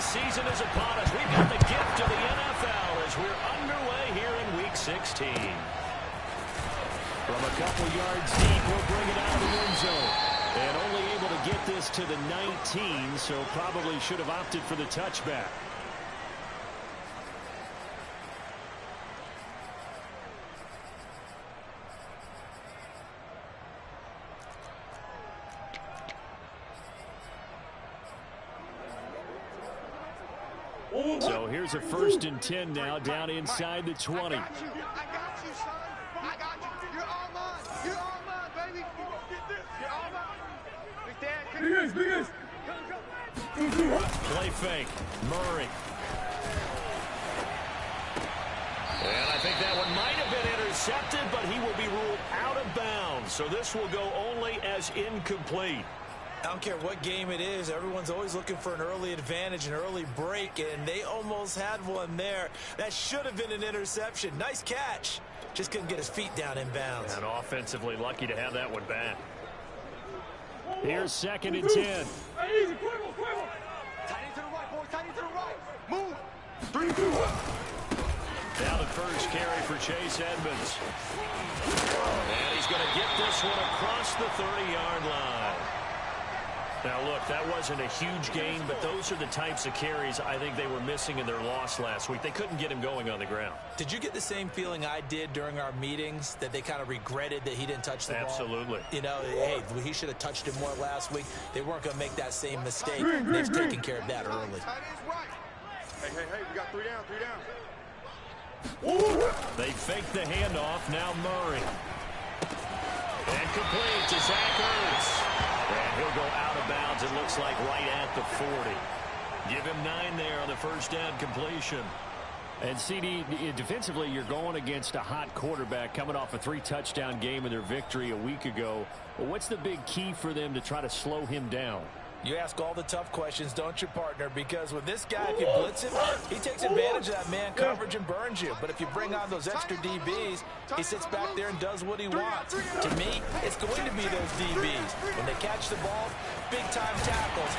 season is upon us. We've got the gift of the NFL as we're underway here in Week 16. From a couple yards deep, we'll bring it out of the end zone. And only able to get this to the 19, so probably should have opted for the touchback. So here's a 1st and 10 now, down inside the 20. I got you, son. I got you. You're all mine. You're all mine, baby. You're all mine. Big Dad. Play fake. Murray. And I think that one might have been intercepted, but he will be ruled out of bounds. So this will go only as incomplete. I don't care what game it is. Everyone's always looking for an early advantage, an early break, and they almost had one there. That should have been an interception. Nice catch. Just couldn't get his feet down in bounds. And offensively lucky to have that one back. Here's 2nd and 10. Tight end to the right, boy. Tight end to the right. Move. 3, 2, 1. Now the first carry for Chase Edmonds. And he's going to get this one across the 30-yard line. Now, look, that wasn't a huge gain, but those are the types of carries I think they were missing in their loss last week. They couldn't get him going on the ground. Did you get the same feeling I did during our meetings, that they kind of regretted that he didn't touch the ball? Absolutely. You know, hey, he should have touched it more last week. They weren't going to make that same mistake. They've taken care of that early. Hey, we got 3 down, 3 down. They fake the handoff. Now Murray. And complete to Zach Ertz. And he'll go out of bounds, it looks like, right at the 40. Give him 9 there on the first down completion. And, CD, defensively, you're going against a hot quarterback coming off a 3-touchdown game in their victory a week ago. Well, what's the big key for them to try to slow him down? You ask all the tough questions, don't you, partner? Because with this guy, if you blitz him, he takes advantage of that man coverage and burns you. But if you bring on those extra DBs, he sits back there and does what he wants. To me, it's going to be those DBs. When they catch the ball, big-time tackles.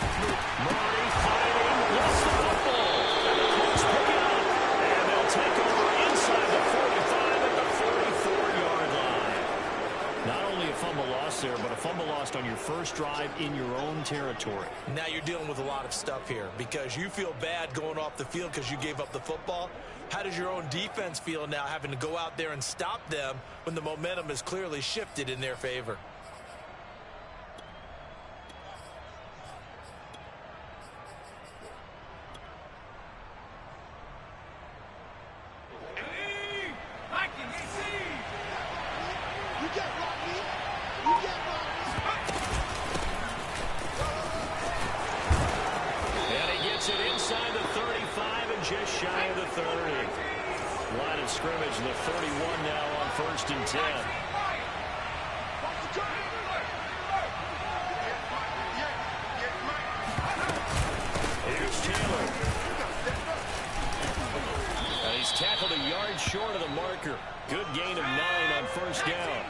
Murray fighting, lost the football. And the Colts pick it up, and they'll take over inside the 45 at the 44-yard line. Not only a fumble loss there, but a fumble lost on your first drive in your own territory. Now you're dealing with a lot of stuff here because you feel bad going off the field because you gave up the football. How does your own defense feel now having to go out there and stop them when the momentum is clearly shifted in their favor? Just shy of the 30. Line of scrimmage, the 31 now on 1st and 10. Here's Taylor. And he's tackled a yard short of the marker. Good gain of 9 on first down.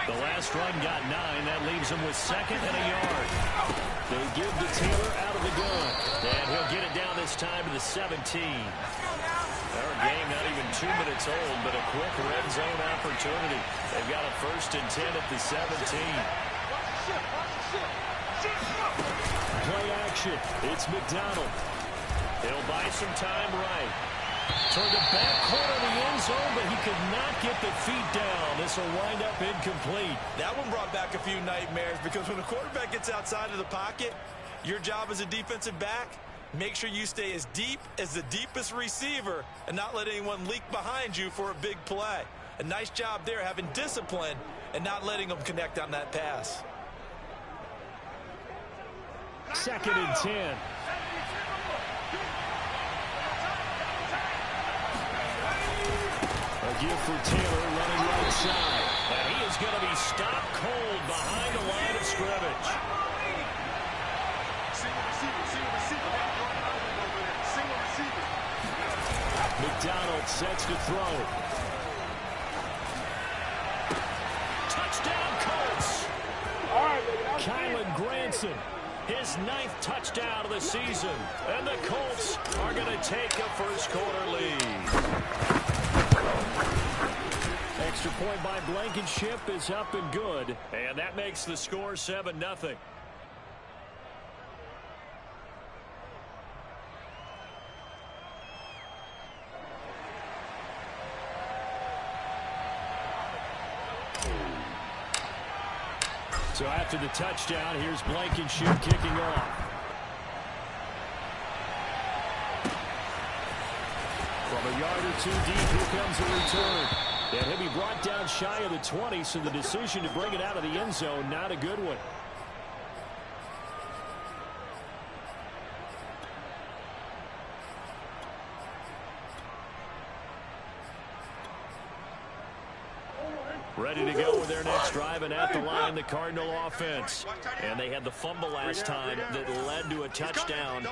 The last run got 9. That leaves him with 2nd and a yard. They give to Taylor out of the gun. And he'll get it down this time to the 17. Our game not even 2 minutes old, but a quick red zone opportunity. They've got a 1st and 10 at the 17. Play action. It's McDonald. He'll buy some time right. Toward the back corner of the end zone, but he could not get the feet down. This will wind up incomplete. That one brought back a few nightmares because when a quarterback gets outside of the pocket, your job as a defensive back, make sure you stay as deep as the deepest receiver and not let anyone leak behind you for a big play. A nice job there having discipline and not letting them connect on that pass. 2nd and 10. A gift for Taylor running right side. And he is going to be stopped cold behind the line of scrimmage. McDonald sets to throw. Touchdown Colts. Kylan Granson His 9th touchdown of the season. And the Colts are going to take a first-quarter lead. Extra point by Blankenship is up and good. And that makes the score 7-0. So after the touchdown, here's Blankenship kicking off. From a yard or 2 deep, here comes a return. And he'll be brought down shy of the 20, so the decision to bring it out of the end zone, not a good one. Ready to go with their next drive, and at the line, the Cardinal offense. And they had the fumble last time that led to a touchdown.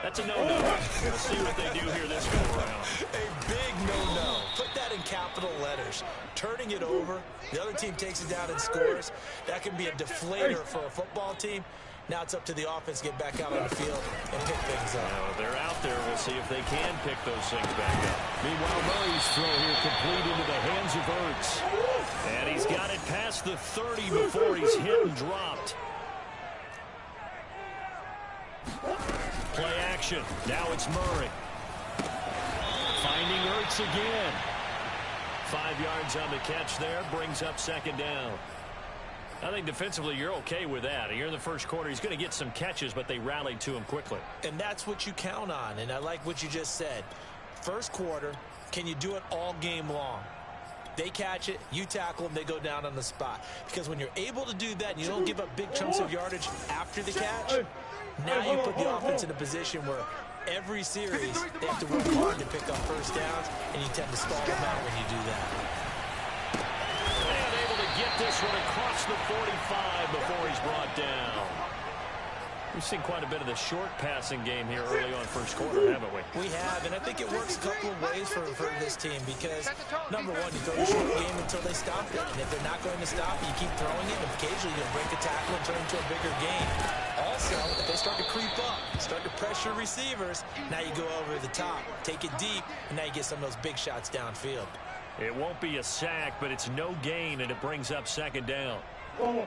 That's a no-no. We'll see what they do here this go-around. A big no-no. Put that in capital letters. Turning it over, the other team takes it down and scores. That can be a deflator for a football team. Now it's up to the offense to get back out on the field and pick things up. Now, they're out there. We'll see if they can pick those things back up. Meanwhile, Murray's throw here complete into the hands of Ertz. And he's got it past the 30 before he's hit and dropped. Play action. Now it's Murray. Finding Ertz again. 5 yards on the catch there. Brings up second down. I think defensively you're okay with that. Here in the first quarter, he's going to get some catches, but they rallied to him quickly. And that's what you count on, and I like what you just said. First quarter, can you do it all game long? They catch it, you tackle them, they go down on the spot. Because when you're able to do that and you don't give up big chunks of yardage after the catch, now you put the offense in a position where every series they have to work hard to pick up first downs, and you tend to stall them out when you do that. Get this one across the 45 before he's brought down. We've seen quite a bit of the short passing game here early on first quarter, haven't we? We have, and I think it works a couple of ways for this team because, number one, you throw the short game until they stop it. And if they're not going to stop it, you keep throwing it, and occasionally you'll break a tackle and turn it into a bigger game. Also, if they start to creep up, start to pressure receivers, now you go over the top, take it deep, and now you get some of those big shots downfield. It won't be a sack, but it's no gain, and it brings up second down. Hey,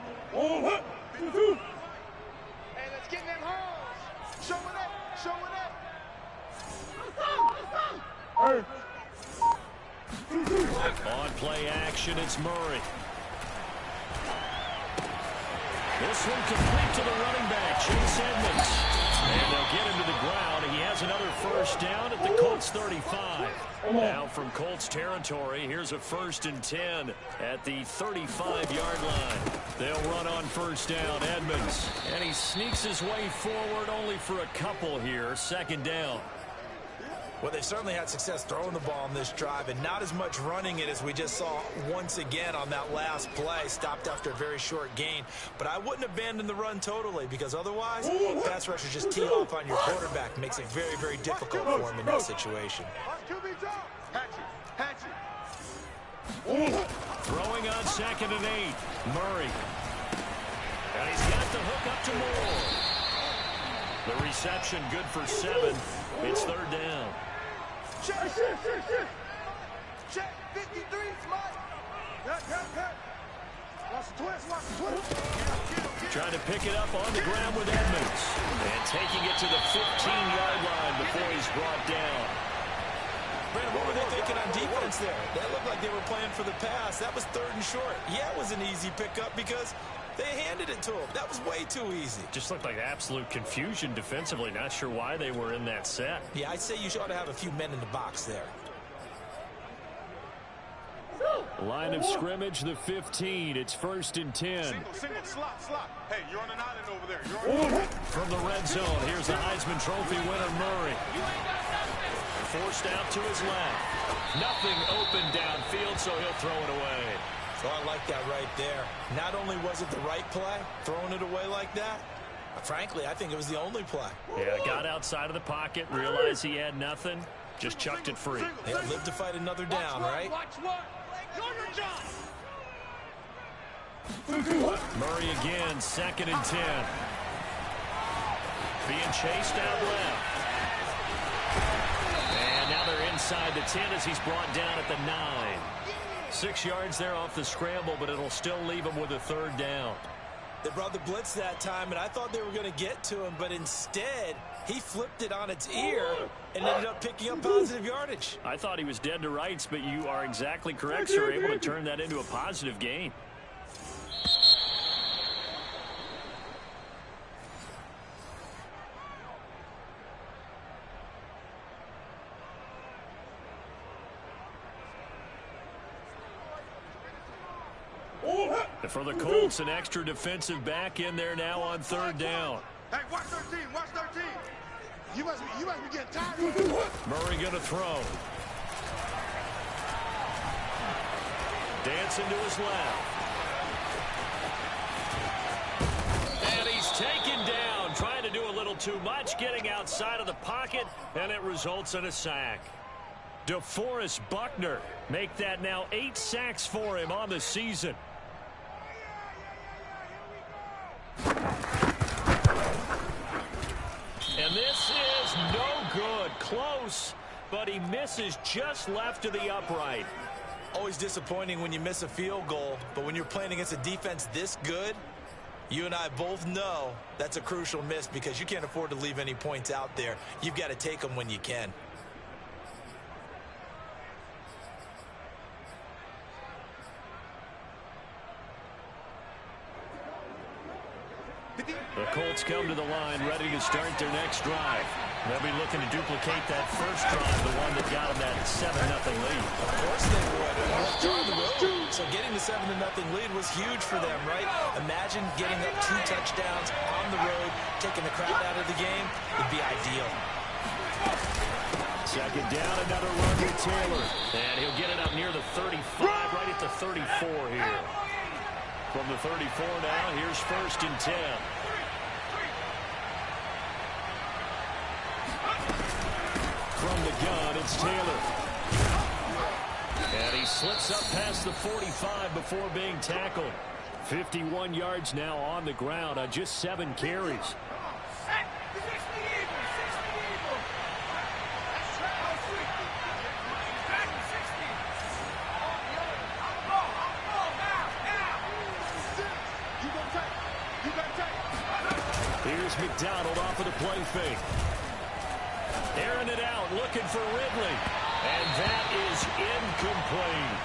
let's get them holes. Show it up. Show it up. On play action, it's Murray. This one complete to the running back, Chase Edmonds. And they'll get him to the ground. He has another first down at the Colts 35. Now from Colts territory, here's a 1st and 10 at the 35-yard line. They'll run on first down, Edmonds. And he sneaks his way forward only for a couple here, second down. Well, they certainly had success throwing the ball in this drive and not as much running it as we just saw once again on that last play. Stopped after a very short gain. But I wouldn't abandon the run totally because otherwise, pass rushers just tee off on your quarterback. Makes it very, very difficult for him in that situation. Throwing on 2nd and 8. Murray. And he's got the hook up to Moore. The reception good for 7. It's 3rd down. Check. Check. 53, Mike. Watch the twist. Trying to pick it up on the ground with Edmonds. And taking it to the 15-yard line before he's brought down. Brandon, what were they thinking on defense there? That looked like they were playing for the pass. That was 3rd and short. Yeah, it was an easy pickup because they handed it to him. That was way too easy. Just looked like absolute confusion defensively. Not sure why they were in that set. Yeah, I'd say you ought to have a few men in the box there. Line of scrimmage, the 15. It's 1st and 10. Single, slot. Hey, you're on an island over there. From the red zone, here's the Heisman Trophy winner, Murray. Forced out to his left. Nothing open downfield, so he'll throw it away. So I like that right there. Not only was it the right play, throwing it away like that, frankly, I think it was the only play. Yeah, got outside of the pocket, realized he had nothing, just chucked it free. They'll live to fight another down, right? Murray again, 2nd and 10. Being chased out left. And now they're inside the 10 as he's brought down at the 9. 6 yards there off the scramble, but it'll still leave him with a 3rd down. They brought the blitz that time, and I thought they were going to get to him, but instead he flipped it on its ear and ended up picking up positive yardage. I thought he was dead to rights, but you are exactly correct, sir. Able to turn that into a positive gain. And for the Colts, an extra defensive back in there now on 3rd down. Hey, watch 13, watch 13. You must be getting tired. Murray going to throw. Dancing to his left. And he's taken down, trying to do a little too much, getting outside of the pocket, and it results in a sack. DeForest Buckner make that now 8 sacks for him on the season. And this is no good. Close, but he misses just left of the upright. Always disappointing when you miss a field goal, but when you're playing against a defense this good, you and I both know that's a crucial miss because you can't afford to leave any points out there. You've got to take them when you can. The Colts come to the line ready to start their next drive. They'll be looking to duplicate that first drive, the one that got them that 7-0 lead. Of course they would. They're on the road. So getting the 7-0 lead was huge for them, right? Imagine getting up 2 touchdowns on the road, taking the crowd out of the game. It'd be ideal. Second down, another run with Taylor. And he'll get it up near the 35, right at the 34 here. From the 34 now, here's 1st and 10. From the gun, it's Taylor. And he slips up past the 45 before being tackled. 51 yards now on the ground on just 7 carries. Here's McDonald off of the play fake. Airing it out, looking for Ridley. And that is incomplete.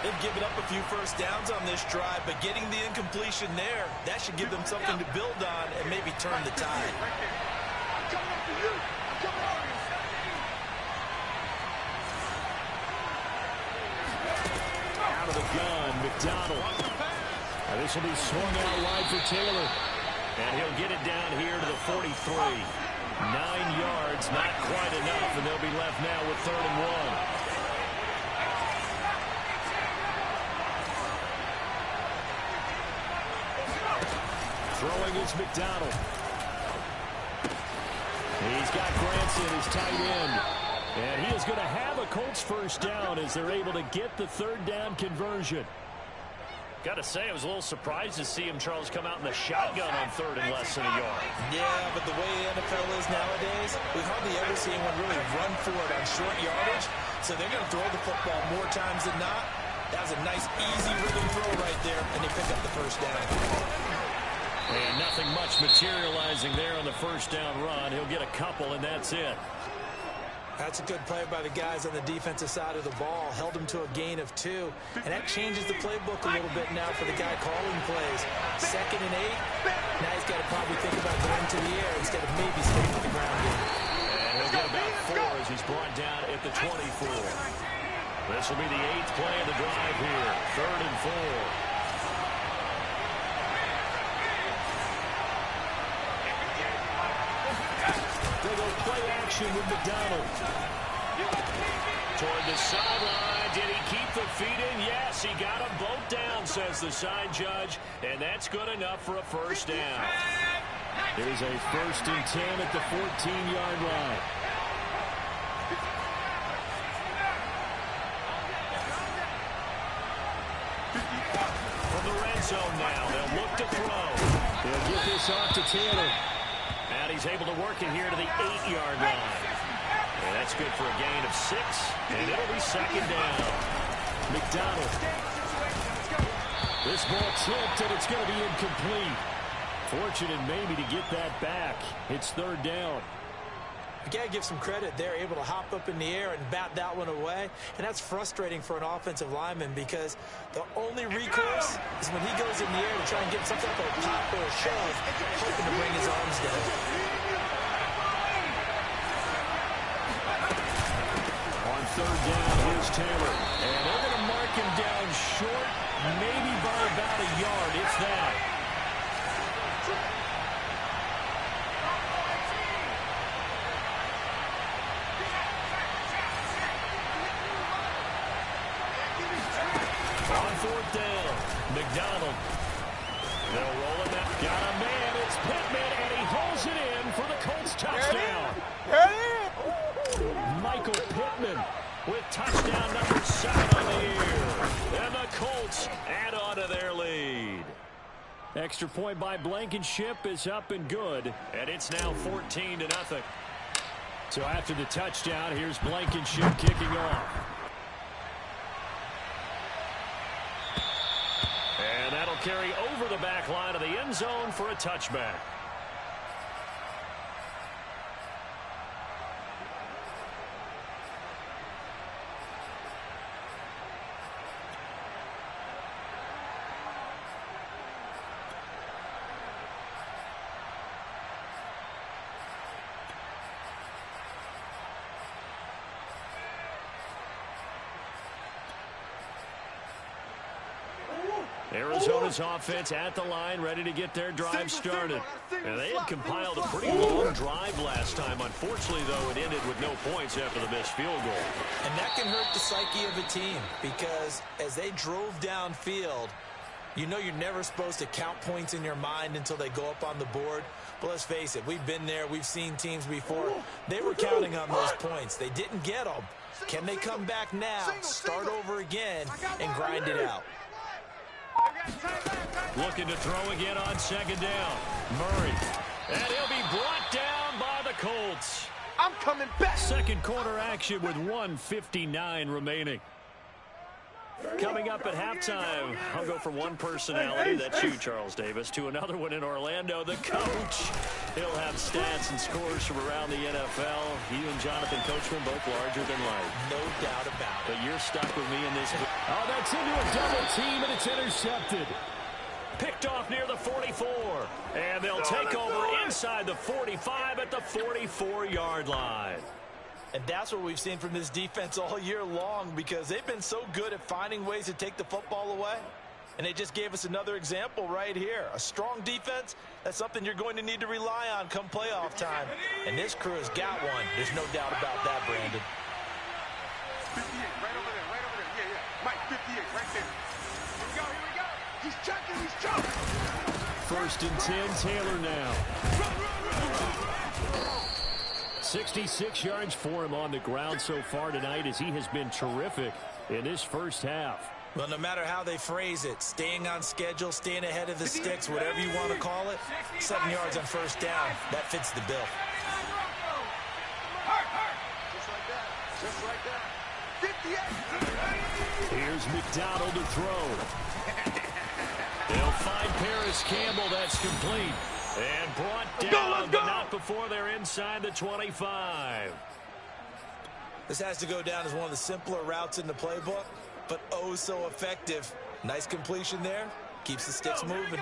They've given up a few first downs on this drive, but getting the incompletion there, that should give them something to build on and maybe turn the tide. Out of the gun, McDonald. This will be swung out wide for Taylor. And he'll get it down here to the 43. 9 yards, not quite enough, and they'll be left now with 3rd and 1. Throwing is McDonald. He's got Granson, his tight end. And he is going to have a Colts first down as they're able to get the 3rd down conversion. Got to say, I was a little surprised to see him, Charles, come out in the shotgun on 3rd and less than a yard. Yeah, but the way the NFL is nowadays, we hardly ever see anyone really run for it on short yardage. So they're going to throw the football more times than not. That was a nice, easy rhythm throw right there, and they pick up the first down. And nothing much materializing there on the first down run. He'll get a couple, and that's it. That's a good play by the guys on the defensive side of the ball. Held him to a gain of 2. And that changes the playbook a little bit now for the guy calling plays. 2nd and 8. Now he's got to probably think about going to the air instead of maybe staying with the ground game. And he'll get about 4 as he's brought down at the 24. This will be the 8th play of the drive here. 3rd and 4. Play action with McDonald. Toward the sideline. Did he keep the feet in? Yes, he got them both down, says the side judge. And that's good enough for a first down. There's a 1st and 10 at the 14-yard line. From the red zone now, they'll look to throw. They'll get this off to Taylor. And he's able to work it here to the 8-yard line. And that's good for a gain of 6. And it'll be second down. McDonald. This ball tipped, and it's going to be incomplete. Fortunate maybe to get that back. It's third down. You got to give some credit. They're able to hop up in the air and bat that one away. And that's frustrating for an offensive lineman because the only recourse is when he goes in the air to try and get some type of a pop or a shove, hoping to bring his arms down. On third down, here's Taylor. And they're going to mark him down short, maybe by about a yard, if that. On fourth down, McDonald. They'll roll him out. Got a man. It's Pittman, and he holds it in for the Colts touchdown. Michael Pittman with touchdown number 7 on the year. And the Colts add on to their lead. Extra point by Blankenship is up and good. And it's now 14-0. So after the touchdown, here's Blankenship kicking off. And that'll carry over the back line of the end zone for a touchback. Arizona's offense at the line, ready to get their drive started. And they had compiled a pretty long drive last time. Unfortunately, though, it ended with no points after the missed field goal. And that can hurt the psyche of a team because as they drove downfield, you know you're never supposed to count points in your mind until they go up on the board. But let's face it, we've been there. We've seen teams before. They were counting on those points. They didn't get them. Can they come back now, start over again, and grind it out? Looking to throw again on second down. Murray. And he'll be brought down by the Colts. I'm coming back. Second quarter action with 1:59 remaining. Coming up at halftime, I'll go from one personality, that's you, Charles Davis, to another one in Orlando, the coach. He'll have stats and scores from around the NFL. You and Jonathan Coachman both larger than life. No doubt about it. But you're stuck with me in this. Oh, that's into a double team, and it's intercepted. Picked off near the 44. And they'll take over inside the 45 at the 44-yard line. And that's what we've seen from this defense all year long because they've been so good at finding ways to take the football away. And they just gave us another example right here. A strong defense, that's something you're going to need to rely on come playoff time. And this crew has got one. There's no doubt about that, Brandon. 58, right over there, right over there. Yeah, yeah. Mike, 58, right there. Here we go, here we go. He's checking, he's jumping. First and 10, Taylor now. 66 yards for him on the ground so far tonight as he has been terrific in this first half. Well, no matter how they phrase it, staying on schedule, staying ahead of the sticks, whatever you want to call it, 7 yards on first down, that fits the bill. Just like that, just like that. 58. Here's McDonald to throw. They'll find Paris Campbell, that's complete. And brought down, but not before they're inside the 25. This has to go down as one of the simpler routes in the playbook, but oh so effective. Nice completion there. Keeps the sticks moving.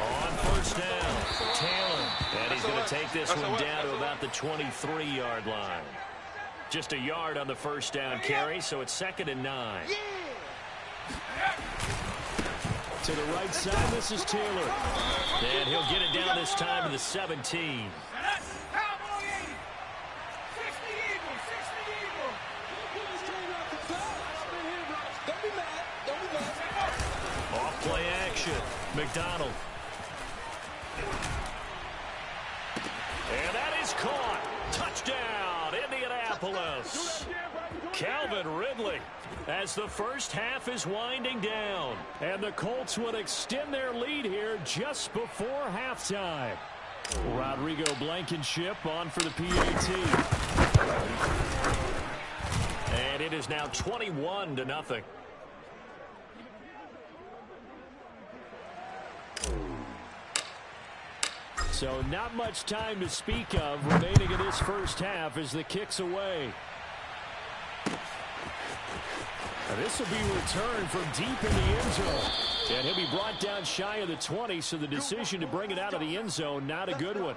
On first down, Taylor. And he's going to take this one down to about the 23-yard line. Just a yard on the first down carry, so it's 2nd and 9. To the right side, this is Taylor. And he'll get it down this time to the 17. Off play action. McDonald. And that is caught. Touchdown, Indianapolis. Colts. Calvin Ridley as the first half is winding down. And the Colts would extend their lead here just before halftime. Rodrigo Blankenship on for the PAT. And it is now 21-0. So not much time to speak of remaining in this first half as the kick's away. Now this will be returned from deep in the end zone. And he'll be brought down shy of the 20, so the decision to bring it out of the end zone, not a good one.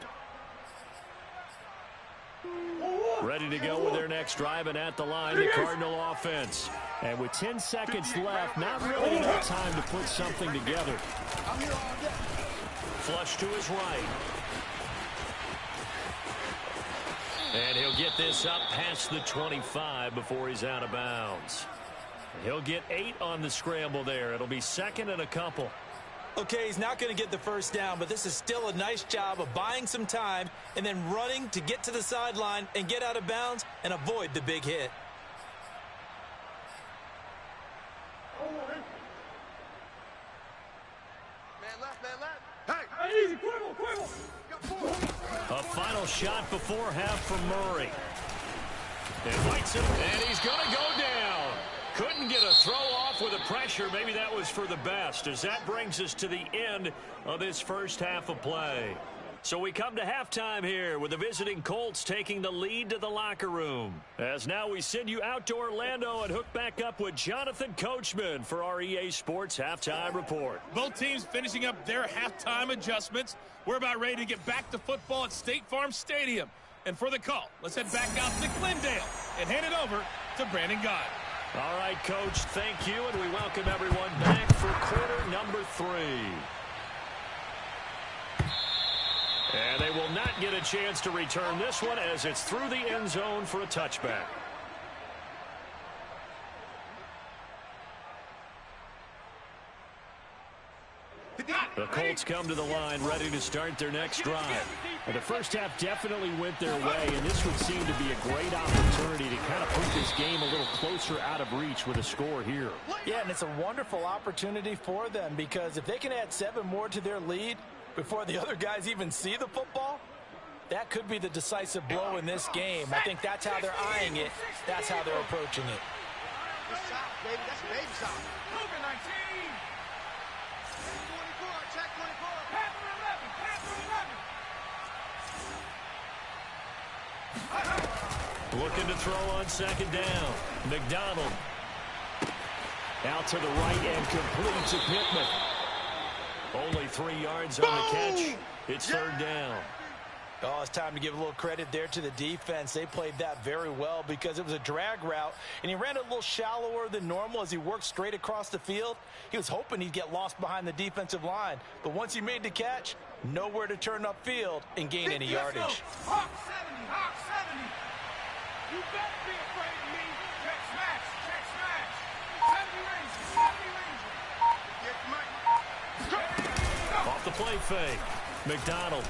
Ready to go with their next drive, and at the line, the Cardinal offense. And with 10 seconds left, not really enough time to put something together. Flush to his right. And he'll get this up past the 25 before he's out of bounds. He'll get 8 on the scramble there. It'll be second and a couple. Okay, he's not going to get the first down, but this is still a nice job of buying some time and then running to get to the sideline and get out of bounds and avoid the big hit. A final shot before half from Murray. Invites him, and he's going to go down. Couldn't get a throw off with the pressure. Maybe that was for the best, as that brings us to the end of this first half of play. So we come to halftime here with the visiting Colts taking the lead to the locker room. As now we send you out to Orlando and hook back up with Jonathan Coachman for our EA Sports Halftime Report. Both teams finishing up their halftime adjustments. We're about ready to get back to football at State Farm Stadium. And for the call, let's head back out to Glendale and hand it over to Brandon Gott. All right, Coach, thank you, and we welcome everyone back for quarter number 3. And they will not get a chance to return this one as it's through the end zone for a touchback. The Colts come to the line ready to start their next drive. And the first half definitely went their way, and this would seem to be a great opportunity to kind of put this game a little closer out of reach with a score here. Yeah, and it's a wonderful opportunity for them because if they can add 7 more to their lead before the other guys even see the football, that could be the decisive blow in this game. I think that's how they're eyeing it. That's how they're approaching it. That's baby shot. Over 19. Check 24. Pass for 11. Pass for 11. Looking to throw on second down. McDonald. Out to the right and complete to Pittman. Only 3 yards on the catch. It's third down. Oh, it's time to give a little credit there to the defense. They played that very well because it was a drag route, and he ran a little shallower than normal as he worked straight across the field. He was hoping he'd get lost behind the defensive line, but once he made the catch, nowhere to turn upfield and gain any yardage. Hawk 70. Hawk 70. You better be afraid of me. Check smash. Check smash. 70 Ranger. 70 Ranger. Off the play fake. McDonald.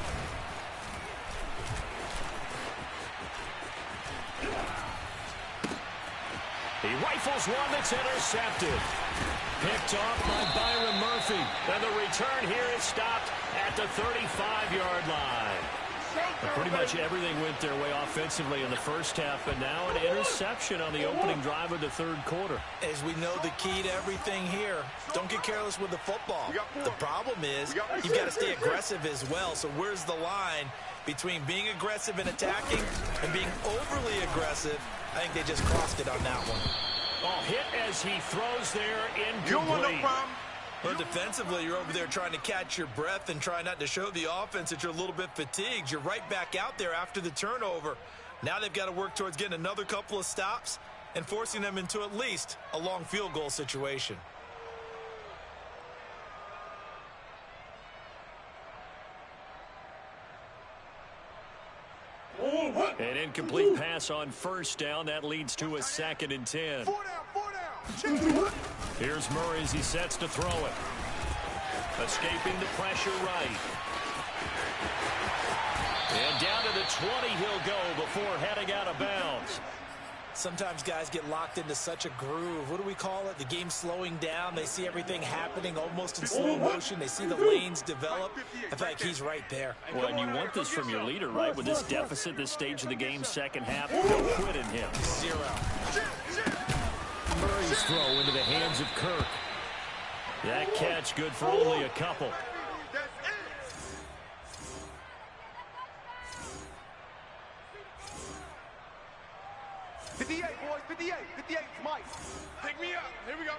He rifles one that's intercepted. Picked off by Byron Murphy. And the return here is stopped at the 35-yard line. Pretty much everything went their way offensively in the first half, but now an interception on the opening drive of the third quarter. As we know, the key to everything here, don't get careless with the football. The problem is you've got to stay aggressive as well. So where's the line between being aggressive and attacking and being overly aggressive? I think they just crossed it on that one. Oh, hit as he throws there, incomplete. You don't want no problem. Well, defensively, you're over there trying to catch your breath and try not to show the offense that you're a little bit fatigued. You're right back out there after the turnover. Now they've got to work towards getting another couple of stops and forcing them into at least a long field goal situation. An incomplete pass on first down. That leads to a 2nd and 10. 4 down. Here's Murray as he sets to throw it. Escaping the pressure right. And down to the 20 he'll go before heading out of bounds. Sometimes guys get locked into such a groove. What do we call it? The game slowing down. They see everything happening almost in slow motion. They see the lanes develop. I feel like he's right there. Well, and you want this from your leader, right? With this deficit, this stage of the game, second half, no quit in him. 0. Murray's throw into the hands of Kirk. That catch good for only a couple. 58, boys, 58, 58, Mike. Pick me up. Here we go.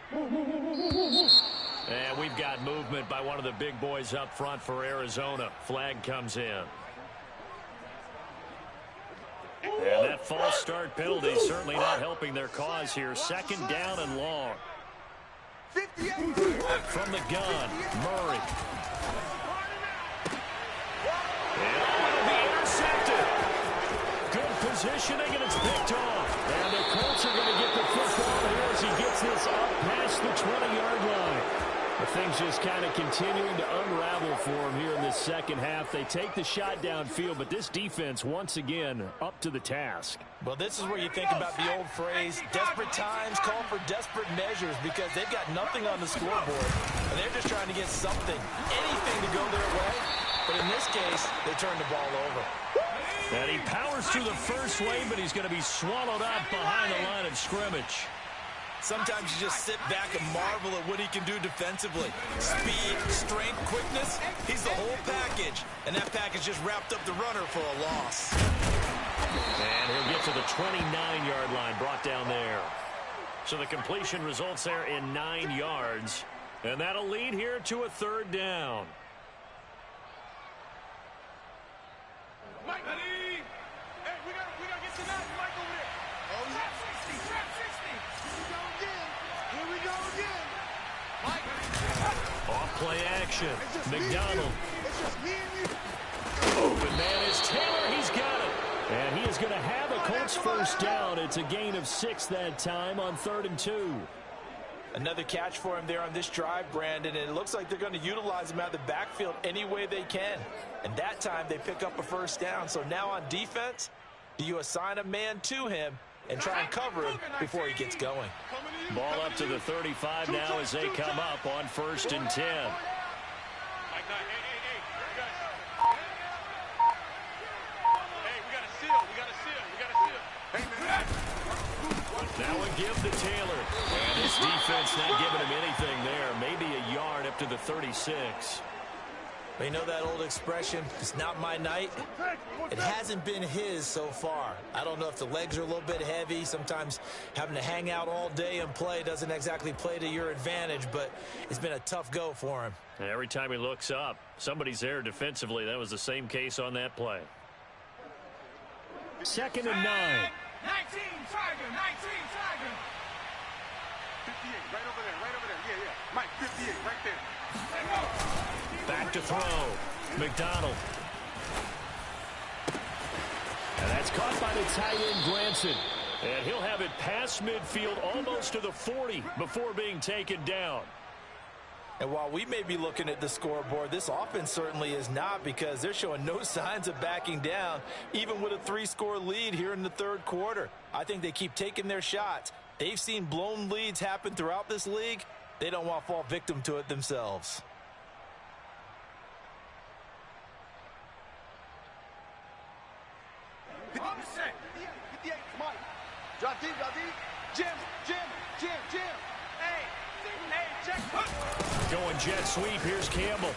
And we've got movement by one of the big boys up front for Arizona. Flag comes in. And that false start penalty certainly not helping their cause here. Second down and long. 58. From the gun, Murray. And it'll be intercepted. Good positioning, and it's picked off. And the Colts are going to get the football here as he gets this up past the 20-yard line. The things just kind of continuing to unravel for him here in this second half. They take the shot downfield, but this defense, once again, up to the task. Well, this is where you think about the old phrase, desperate times call for desperate measures, because they've got nothing on the scoreboard, and they're just trying to get something, anything to go their way. But in this case, they turn the ball over. And he powers through the first wave, but he's going to be swallowed up behind the line of scrimmage. Sometimes you just sit back and marvel at what he can do defensively. Speed, strength, quickness, he's the whole package. And that package just wrapped up the runner for a loss. And he'll get to the 29-yard line, brought down there. So the completion results there in 9 yards. And that'll lead here to a third down. Mike, hey, we gotta get to that Mike over there. Oh, trap 60, trap 60. Here we go again. Mike. Off-play action. McDonald. It's just me and you. Open man is Taylor. He's got it. And he is going to have a Colts first down. It's a gain of 6 that time on 3rd and 2. Another catch for him there on this drive, Brandon, and it looks like they're going to utilize him out of the backfield any way they can. And that time they pick up a first down. So now on defense, do you assign a man to him and try and cover him before he gets going? Ball up to the 35 now as they come up on 1st and 10. Now a give to Taylor. And his defense not giving him anything there. Maybe a yard up to the 36. You know that old expression, it's not my night? It hasn't been his so far. I don't know if the legs are a little bit heavy. Sometimes having to hang out all day and play doesn't exactly play to your advantage, but it's been a tough go for him. And every time he looks up, somebody's there defensively. That was the same case on that play. 2nd and 9. 19, Tiger, 19, Tiger. 58, right over there, yeah. Mike, 58, right there. Back to throw. McDonald. And that's caught by the tight end, Granson. And he'll have it past midfield almost to the 40 before being taken down. And while we may be looking at the scoreboard, this offense certainly is not, because they're showing no signs of backing down, even with a 3-score lead here in the 3rd quarter. I think they keep taking their shots. They've seen blown leads happen throughout this league. They don't want to fall victim to it themselves. Mike. Drop deep. Jim. Hey, check. Going jet sweep. Here's Campbell.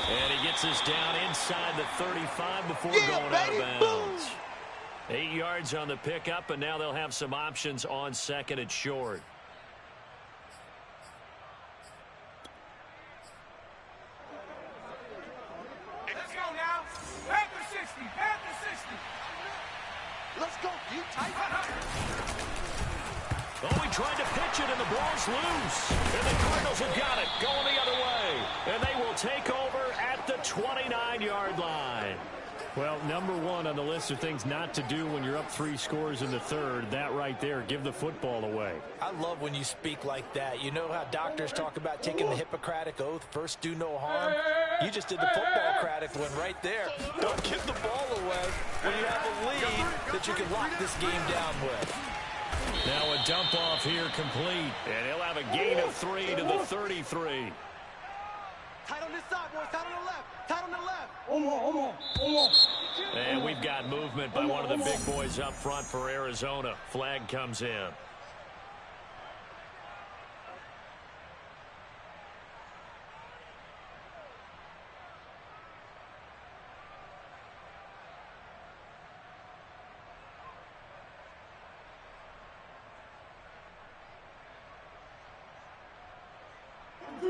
And he gets this down inside the 35 before going out of bounds. 8 yards on the pickup, and now they'll have some options on 2nd and short. Let's go now. Panther 60. Let's go, deep, tight. Oh, he tried to pitch it, and the ball's loose. And the Cardinals have got it, going the other way. And they will take over at the 29-yard line. Well, number 1 on the list of things not to do when you're up 3 scores in the 3rd. That right there, give the football away. I love when you speak like that. You know how doctors talk about taking the Hippocratic Oath, first do no harm? You just did the football Craddock one right there. Don't give the ball away when you have a lead that you can lock this game down with. Now a dump off here complete, and he'll have a gain of 3 to the 33. Tight on this side, boys. Tight on the left. Tight on the left. And we've got movement by one of the big boys up front for Arizona. Flag comes in.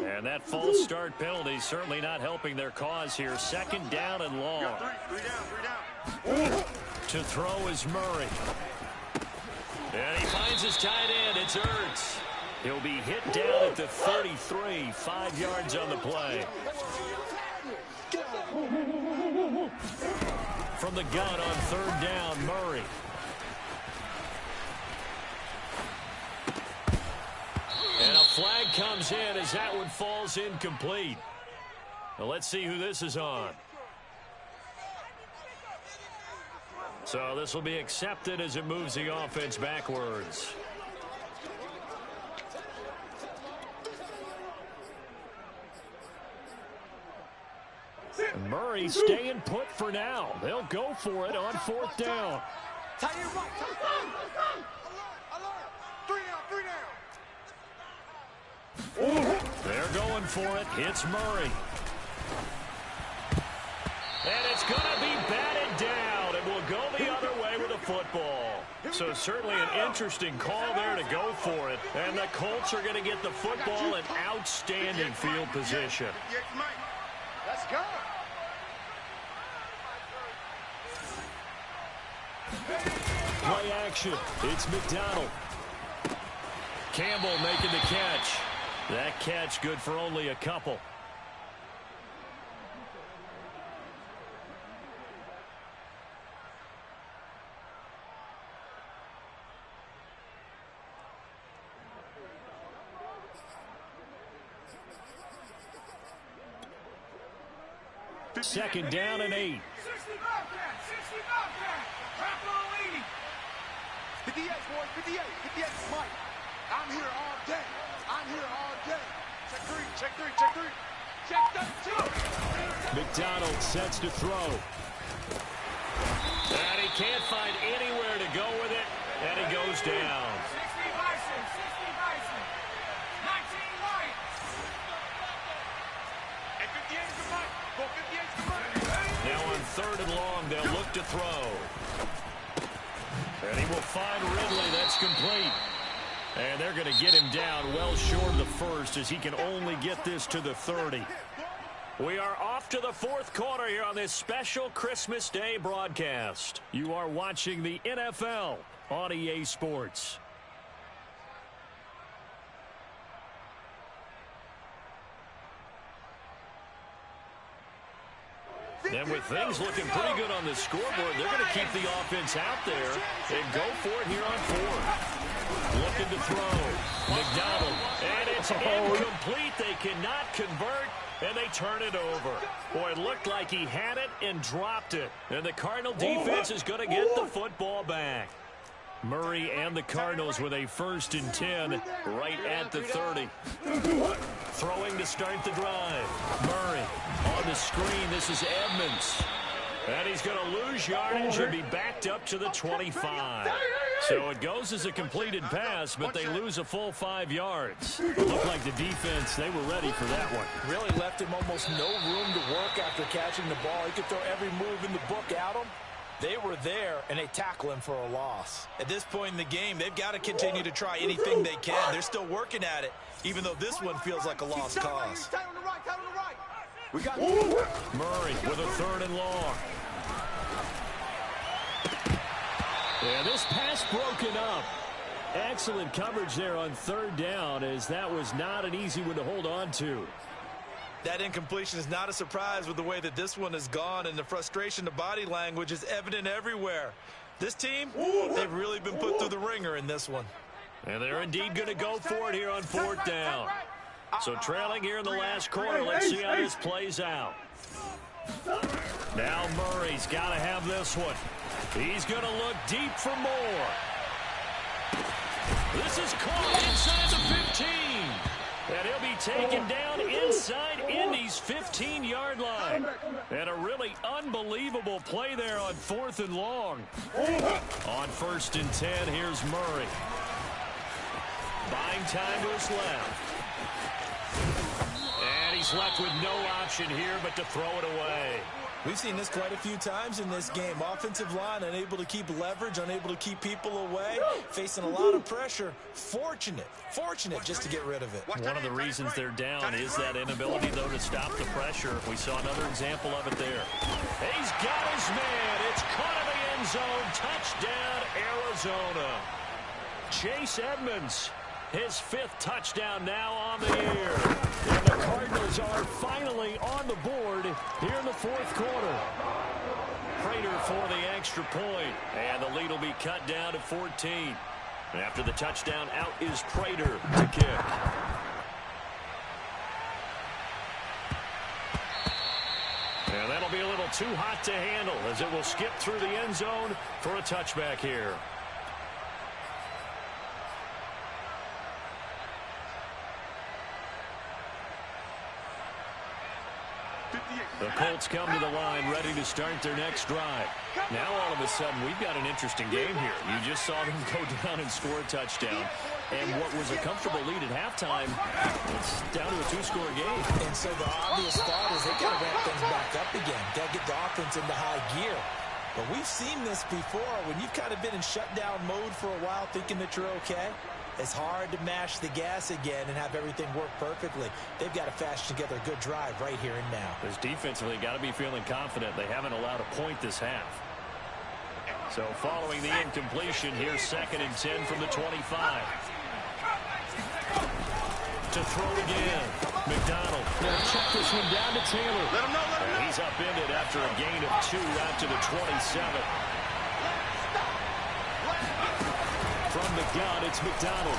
And that false start penalty certainly not helping their cause here. Second down and long. Three down. To throw is Murray. And he finds his tight end. It's Ertz. He'll be hit down at the 33. 5 yards on the play. From the gun on third down, Murray. And a flag comes in as that one falls incomplete. Now let's see who this is on. So this will be accepted as it moves the offense backwards. Murray staying put for now. They'll go for it on fourth down. Tight end right. Alert. 3 down. They're going for it. It's Murray. And it's going to be batted down, and will go the other way with the football. So certainly an interesting call there to go for it. And the Colts are going to get the football in outstanding field position. Let's go. Play action. It's McDonald. Campbell making the catch. That catch good for only a couple. Second down and 8. 60 Bobcat. 58, boys. 58, Mike. I'm here all day. Check three. Check that 2. McDonald sets to throw. And he can't find anywhere to go with it, and he goes down. 60 Bison. 19 Lions. And 58 to Mike. Go 58 to Mike. Now on third and long, they'll look to throw. And he will find Ridley. That's complete. And they're going to get him down well short of the first as he can only get this to the 30. We are off to the fourth quarter here on this special Christmas Day broadcast. You are watching the NFL on EA Sports. And with things looking pretty good on the scoreboard, they're going to keep the offense out there and go for it here on fourth. Looking to throw. McDonald. And it's incomplete. They cannot convert, and they turn it over. Boy, it looked like he had it and dropped it. And the Cardinal defense is going to get the football back. Murray and the Cardinals with a 1st and 10 right at the 30. Throwing to start the drive. Murray on the screen. This is Edmonds. And he's going to lose yardage and be backed up to the 25. So it goes as a completed pass, but they lose a full 5 yards. It looked like the defense, they were ready for that one. Really left him almost no room to work after catching the ball. He could throw every move in the book at him. They were there, and they tackle him for a loss. At this point in the game, they've got to continue to try anything they can. They're still working at it, even though this one feels like a lost cause. Tight on the right. We got Murray with a 3rd and long. And this pass broken up. Excellent coverage there on 3rd down, as that was not an easy one to hold on to. That incompletion is not a surprise with the way that this one has gone, and the frustration, the body language is evident everywhere. This team, they've really been put through the ringer in this one. And they're indeed going to go for it here on 4th down. So trailing here in the last quarter. Let's see how this plays out. Now Murray's got to have this one. He's going to look deep for more. This is caught inside the 15. And he'll be taken down inside Indy's 15-yard line. And a really unbelievable play there on 4th and long. On 1st and 10, here's Murray. Buying time to his left. And he's left with no option here but to throw it away. We've seen this quite a few times in this game. Offensive line unable to keep leverage, unable to keep people away, facing a lot of pressure. Fortunate just to get rid of it. One of the reasons they're down is that inability, though, to stop the pressure. We saw another example of it there. He's got his man. It's caught in the end zone. Touchdown, Arizona. Chase Edmonds, his 5th touchdown now on the year. And the Cardinals are finally on the board here in the 4th quarter. Prater for the extra point. And the lead will be cut down to 14. After the touchdown, out is Prater to kick. And that'll be a little too hot to handle as it will skip through the end zone for a touchback here. The Colts come to the line ready to start their next drive. Now all of a sudden we've got an interesting game here. You just saw them go down and score a touchdown. And what was a comfortable lead at halftime, it's down to a 2-score game. And so the obvious thought is they got to ramp things back up again. Got to get the offense into high gear. But we've seen this before when you've kind of been in shutdown mode for a while thinking that you're okay. It's hard to mash the gas again and have everything work perfectly. They've got to fashion together a good drive right here and now. This defensively got to be feeling confident. They haven't allowed a point this half. So following the incompletion, here's 2nd and 10 from the 25. To throw again. McDonald will check this one down to Taylor. And he's upended after a gain of 2 out to the 27. From the gun, it's McDonald.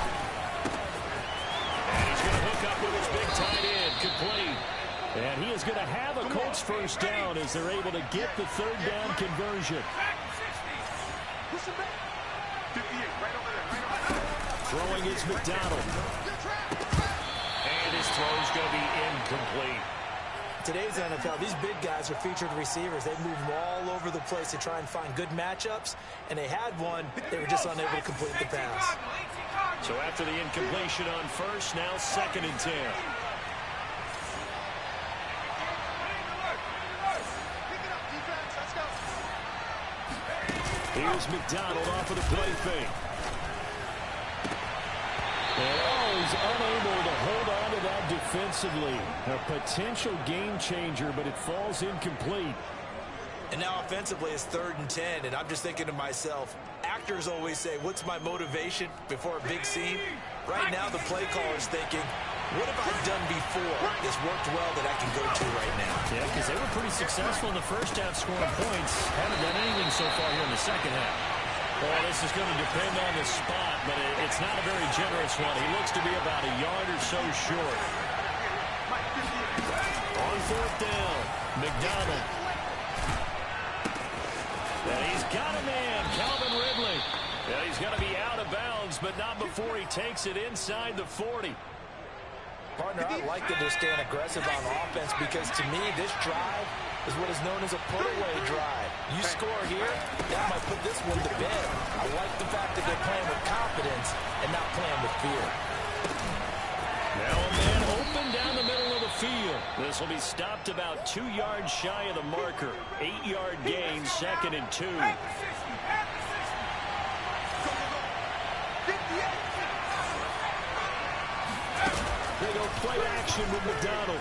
And he's going to hook up with his big tight end, complete. And he is going to have a Colts first down as they're able to get the 3rd down conversion. Throwing is McDonald. And his throw's going to be incomplete. Today's NFL, these big guys are featured receivers. They move them all over the place to try and find good matchups, and they had one. They were just unable to complete the pass. So after the incompletion on 1st, now 2nd and 10. Here's McDonald off of the play fake. And he's unable to hold on to that defensively. A potential game changer, but it falls incomplete. And now offensively it's 3rd and 10, and I'm just thinking to myself, actors always say, what's my motivation before a big scene? Right now the play caller's thinking, what have I done before that's worked well that I can go to right now? Yeah, because they were pretty successful in the first half scoring points. Haven't done anything so far here in the second half. Well, this is going to depend on the spot, but it's not a very generous one. He looks to be about a yard or so short. On 4th down, McDonald. And he's got a man, Calvin Ridley. And he's going to be out of bounds, but not before he takes it inside the 40. Partner, I like that they're staying aggressive on offense because to me this drive is what is known as a put-away drive. You score here, that might put this one to bed. I like the fact that they're playing with confidence and not playing with fear. Now a man open down the middle of the field. This will be stopped about 2 yards shy of the marker. 8-yard gain, 2nd and 2. They go play action with McDonald.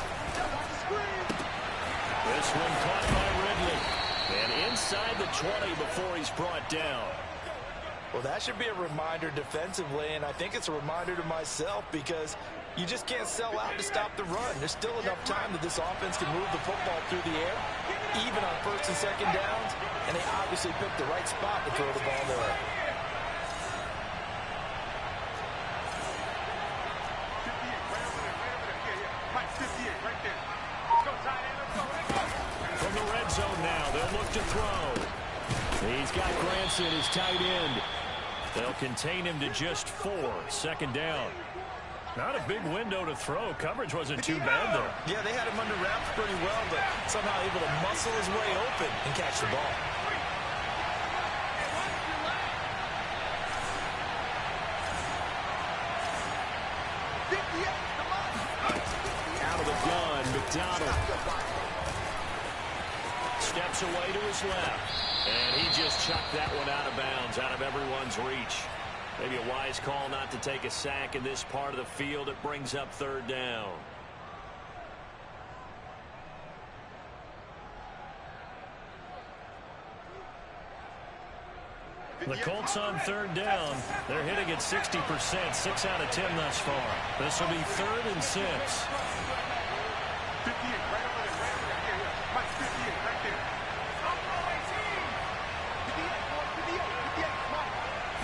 This one caught by Ridley. And inside the 20 before he's brought down. Well, that should be a reminder defensively, and I think it's a reminder to myself because you just can't sell out to stop the run. There's still enough time that this offense can move the football through the air, even on 1st and 2nd downs, and they obviously picked the right spot to throw the ball there. Johnson is tight end. They'll contain him to just 4. Second down. Not a big window to throw. Coverage wasn't too bad there. Yeah, they had him under wraps pretty well, but somehow able to muscle his way open and catch the ball. Out of the gun, McDonald. Steps away to his left. And he just chucked that one out of bounds, out of everyone's reach. Maybe a wise call not to take a sack in this part of the field. It brings up third down. The Colts on third down. They're hitting at 60%, 6 out of 10 thus far. This will be 3rd and 6. 58, right over there, right over there. Here, Mike, 58, right there. I'm 58, 58,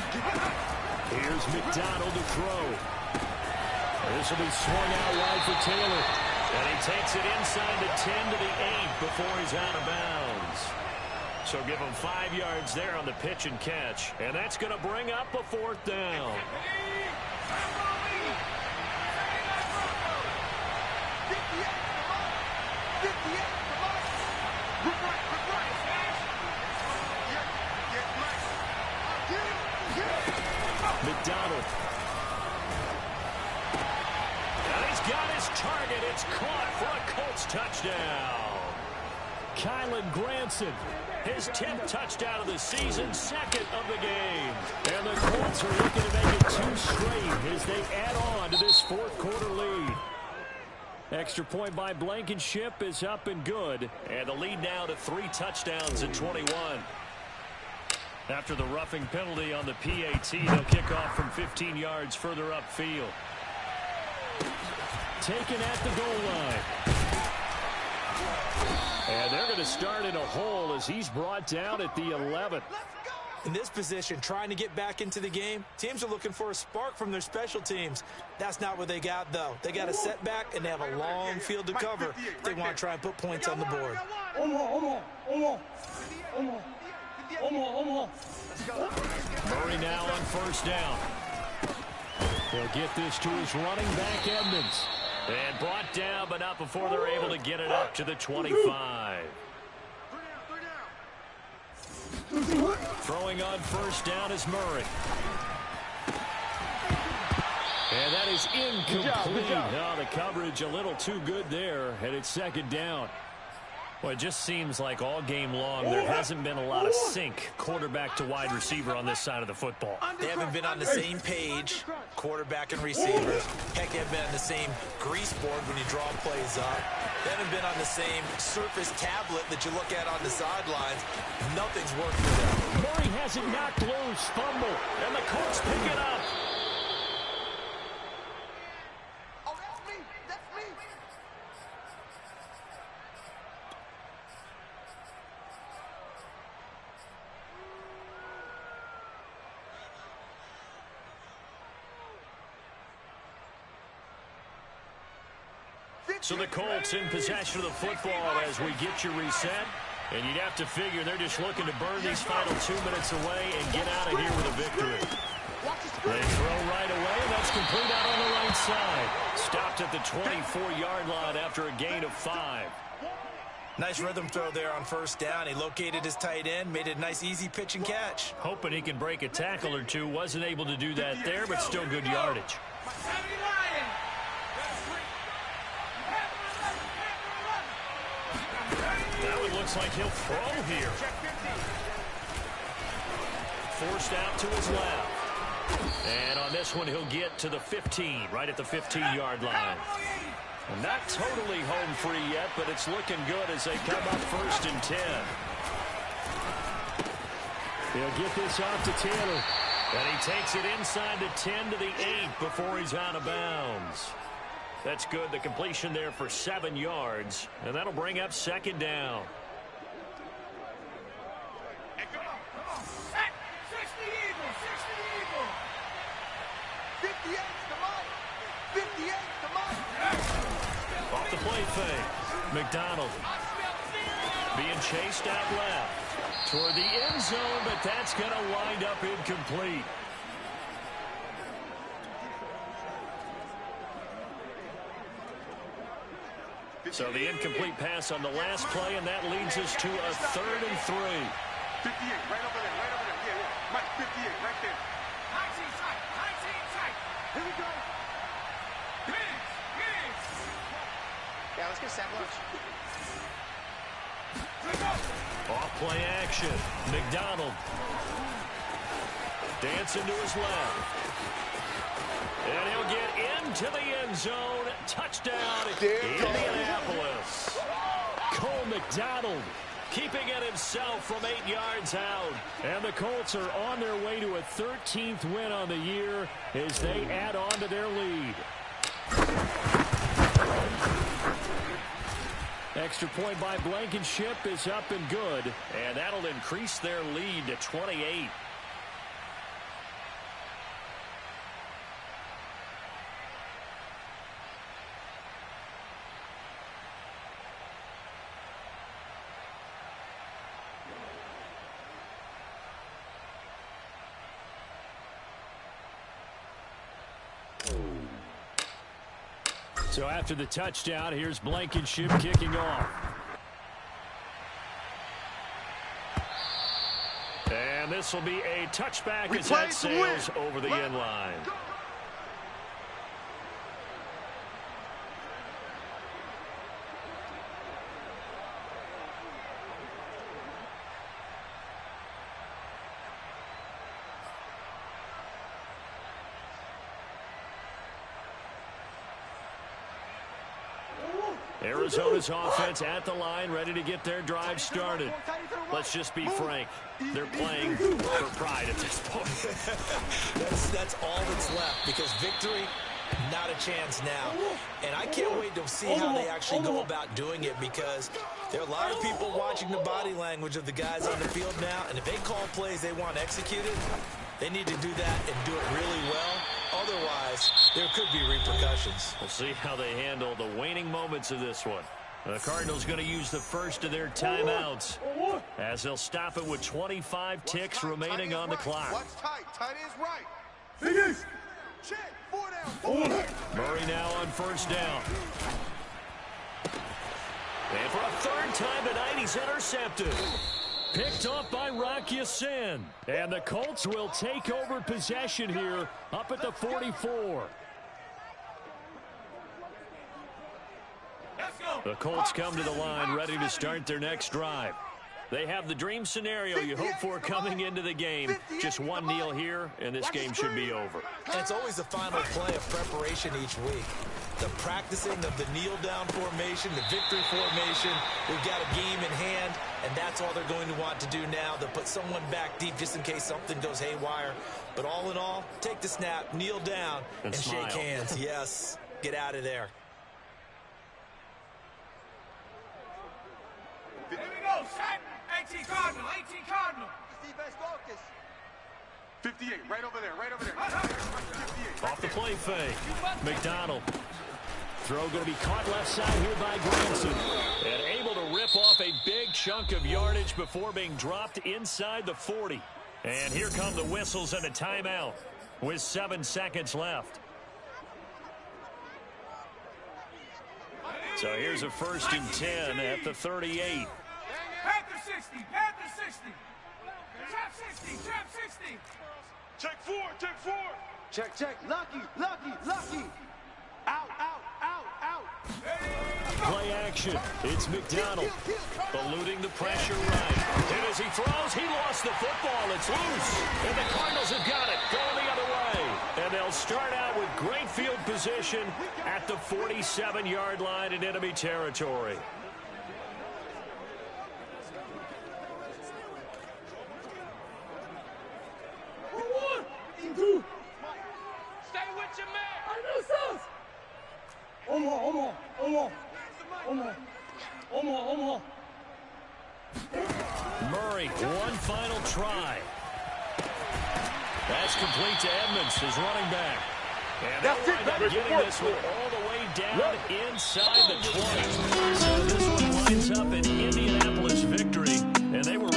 58, Mike. Here's McDonald to throw. This will be swung out wide for Taylor. And he takes it inside the 10 to the 8 before he's out of bounds. So give him 5 yards there on the pitch and catch. And that's going to bring up a 4th down. McDonald. And he's got his target. It's caught for a Colts touchdown. Kylan Granson, his 10th touchdown of the season, 2nd of the game. And the Colts are looking to make it 2 straight as they add on to this 4th quarter lead. Extra point by Blankenship is up and good. And the lead now to 3 touchdowns in 21. After the roughing penalty on the PAT, they'll kick off from 15 yards further upfield. Taken at the goal line. And they're going to start in a hole as he's brought down at the 11. In this position, trying to get back into the game, teams are looking for a spark from their special teams. That's not what they got, though. They got a setback, and they have a long field to cover if they want to try and put points on the board. Murray now on first down. They'll get this to his running back, Edmonds. And brought down, but not before they're able to get it up to the 25. Throwing on first down is Murray. And that is incomplete. Oh, the coverage a little too good there, and it's second down. Well, it just seems like all game long there hasn't been a lot of sync quarterback to wide receiver on this side of the football. They haven't been on the same page, quarterback and receivers. Heck, they haven't been on the same grease board when you draw plays up. They haven't been on the same surface tablet that you look at on the sidelines. Nothing's worked for them. Murray has it knocked loose, fumble, and the Colts pick it up. Oh, that's me. That's me. So the Colts in possession of the football as we get you reset. And you'd have to figure they're just looking to burn these final 2 minutes away and get out of here with a victory. They throw right away, and that's complete out on the right side. Stopped at the 24-yard line after a gain of 5. Nice rhythm throw there on first down. He located his tight end, made it a nice, easy pitch and catch. Hoping he can break a tackle or two. Wasn't able to do that there, but still good yardage. Now it looks like he'll throw here. Forced out to his left. And on this one, he'll get to the 15, right at the 15-yard line. Not totally home free yet, but it's looking good as they come up 1st and 10. He'll get this off to Taylor. And he takes it inside the 10 to the 8 before he's out of bounds. That's good. The completion there for 7 yards. And that'll bring up second down. Hey, come on, come on. Hey, 60 Eagles, 60 Eagles. 58 to Mike. 58 to Mike. Off the play fake. McDonald being chased out left. toward the end zone, but that's going to wind up incomplete. So the incomplete pass on the last play, and that leads us to a 3rd and 3. 58, right over there, right over there. Yeah, yeah. Mike, 58, right there. 19 tight, 19 tight. Here we go. Higgs. Yeah, let's get Sam Lunch. Off play action. McDonald. Dancing to his left. And he'll get into the end zone. Touchdown, Indianapolis. Cole McDonald keeping it himself from 8 yards out. And the Colts are on their way to a 13th win on the year as they add on to their lead. Extra point by Blankenship is up and good. And that'll increase their lead to 28. So after the touchdown, here's Blankenship kicking off. And this will be a touchback as that sails over the end line. Arizona's offense at the line, ready to get their drive started. Let's just be frank. They're playing for pride at this point. That's all that's left, because victory, not a chance now. And I can't wait to see how they actually go about doing it, because there are a lot of people watching the body language of the guys on the field now, and if they call plays they want executed, they need to do that and do it really well. Otherwise, there could be repercussions. We'll see how they handle the waning moments of this one. The Cardinals going to use the first of their timeouts as they'll stop it with 25 ticks remaining on the clock. Watch tight. Tight is right. Finish. Check. 4 down. Murray now on first down. And for a 3rd time tonight, he's intercepted. Picked off by Rock Ya-Sin. And the Colts will take over possession here up at the 44. The Colts come to the line ready to start their next drive. They have the dream scenario you hope for coming into the game. Just one kneel here, and this game should be over. And it's always the final play of preparation each week. The practicing of the kneel-down formation, the victory formation. We've got a game in hand, and that's all they're going to want to do now. They'll put someone back deep just in case something goes haywire. But all in all, take the snap, kneel down, and shake hands. Yes, get out of there. Here we go, set. 18 Cardinal, 18 Cardinal. Defense focus. 58, right over there, right over there. 58, right off the play fake. McDonald. Throw going to be caught left side here by Granson. And able to rip off a big chunk of yardage before being dropped inside the 40. And here come the whistles and a timeout with 7 seconds left. So here's a 1st and 10 at the 38. Panther 60, Panther 60. Trap 60, trap 60. Check 4, check 4. Check. Lucky. Out. Play action. It's McDonald. Eluding the pressure right. And as he throws, he lost the football. It's loose. And the Cardinals have got it. Going the other way. And they'll start out with great field position at the 47-yard line in enemy territory. Stay with your man. Murray, one final try. That's complete to Edmonds, his running back. And they'll wind up getting this one all the way down inside the 20. So this one winds up an Indianapolis victory, and they were